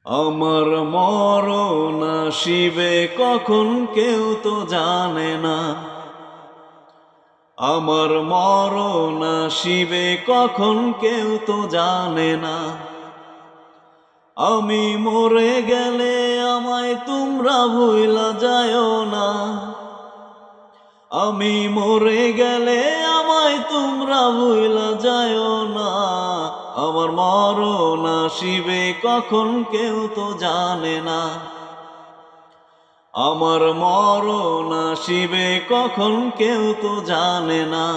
আমার মরণ আসিবে কখন কেউ তো জানে না। আমার মরণ আসিবে কখন কেউ তো জানে না। আমি মরে গেলে আমায় তোমরা ভুইলা যায়ও না। আমি মরে গেলে আমায় তোমরা ভুইলা যায়ও না। আমার মরণ আসিবে কখন কেউ তো জানে না। আমার মরণ আসিবে কখন কেউ তো জানে না।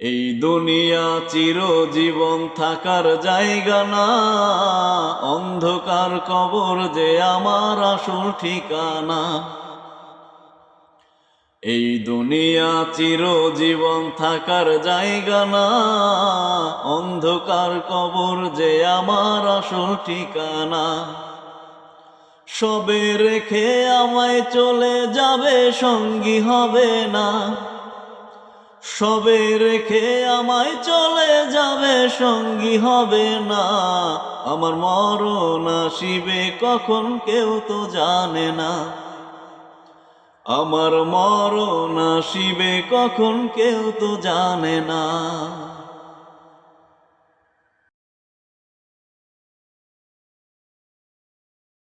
এই দুনিয়া চিরজীবন থাকার জায়গা না, অন্ধকার কবর যে আমার আসল ঠিকানা। এই দুনিয়া চিরজীবন থাকার জায়গা না, অন্ধকার কবর যে আমার আসল ঠিকানা। সবে রেখে আমায় চলে যাবে, সঙ্গী হবে না। সবে রেখে আমায় চলে যাবে, সঙ্গী হবে না। আমার মরণ আসিবে কখন কেউ তো জানে না। আমার মরণ আসিবে কখন কেউ তো জানে না।